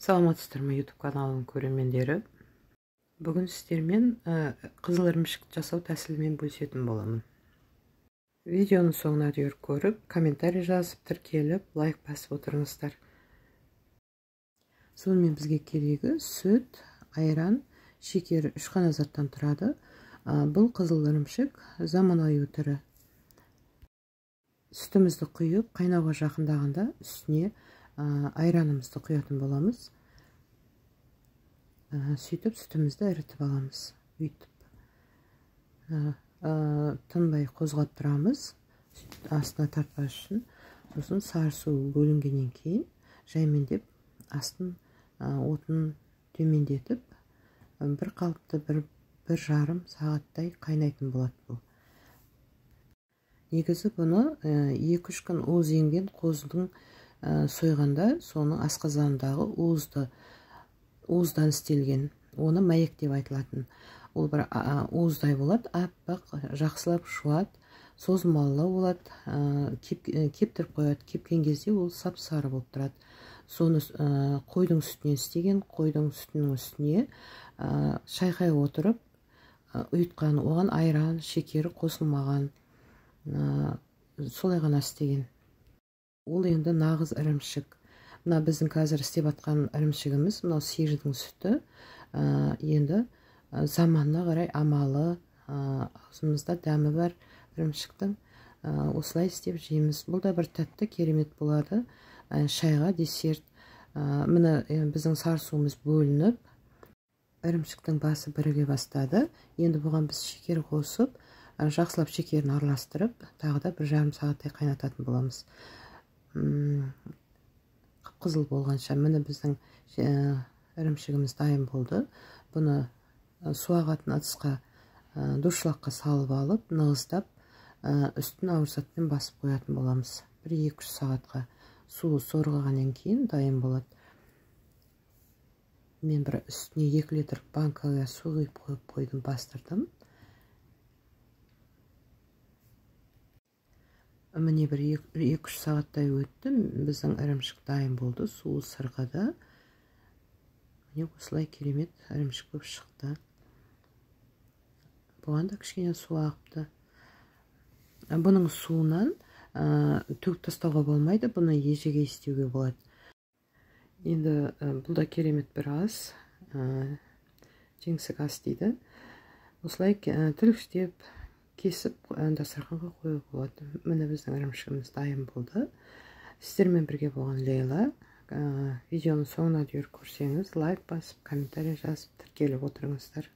Саламатсыздар ма YouTube каналының көрермендері. Бүгін сіздермен қызыл ірімшік жасау тәсілімен бөлісетін боламын. Видеоны соңына дейін көріп, комментарий жазып, тіркеліп, лайк басып отырыңыздар. Сонымен бізге керегі сүт, айран, шекері 3 қана заттан тұрады. Бұл қызыл ірімшік заманауи түрі. Сүтімізді құйып, қайнауға жақындағанда үстіне айранымызды құятын боламыз. Сөйтіп сүтімізді ірітіп аламыз. Тынбай қозғап тұрамыз, астына тартпас үшін. Сосын сары су бөлінгеннен кейін жаймендеп астын отын төмендетіп, бір қалыпты бір жарым сағаттай қайнайтын болады бұл. Негізі бұны 2-3 күн уыз енген қозының сойғанда соның асқазанындағы уыздан істелген. Оны мәйек деп айтылатын. Ол бір уыздай болады, аппақ, жақсылап жуады, созылмалы болады, кептіріп қояды. Кепкен кезде ол сап-сары болып тұрады. Соны қойдың сүтінен істеген, қойдың сүтінің үстіне шайқай отырып ұйытқан, оған айран, шекері қосылмаған, солай ғана істеген. Ол енді нағыз ірімшік. Мына біздің қазір істеп атқан ірімшігіміз, мынау сиырдың сүті. Енді заманына қарай амалы, аузымызда дәмі бар ірімшіктің. Осылай істеп жейміз. Бұл да бір тәтті, керемет болады. Шайға, десерт. Міне біздің сары суымыз бөлініп, ірімшіктің басы біріге бастады. Енді бұған біз шекер қосып, жақсылап шекерін араластырып, тағы да 1,5 сағаттай қайнататын боламыз. Қызыл болғанша міне біздің ірімшігіміз дайын болды. Бұны су ағатын ыдысқа, душылаққа салып алып, нығыздап, үстін ауырсатпен басып қоятын боламыз. 1-2 сағатқа суы сорғығаннан кейін дайын болады. Мен бір үстіне 2 литр банкаға су құйып қойдым, бастырдым. Міне бір 2-3 сағаттай өтті, біздің ірімшік дайын болды, суы сырғыды. Міне осылай керемет ірімшік болып шықты. Бұған да кішкене су ағыпты. Бұның суынан төгіп тастауға болмайды, бұны ежеге істеуге болады. Енді бұл да керемет бір ас, жеңсік ас дейді. Осылай тілгіштеп, кесіп, дастарханға қойып болады. Міне біздің ірімшігіміз дайын болды. Сіздермен бірге болған Лейла. Видеоны соңына дейін көрсеңіз, лайк басып, комментарий жазып, тіркеліп отырыңыздар.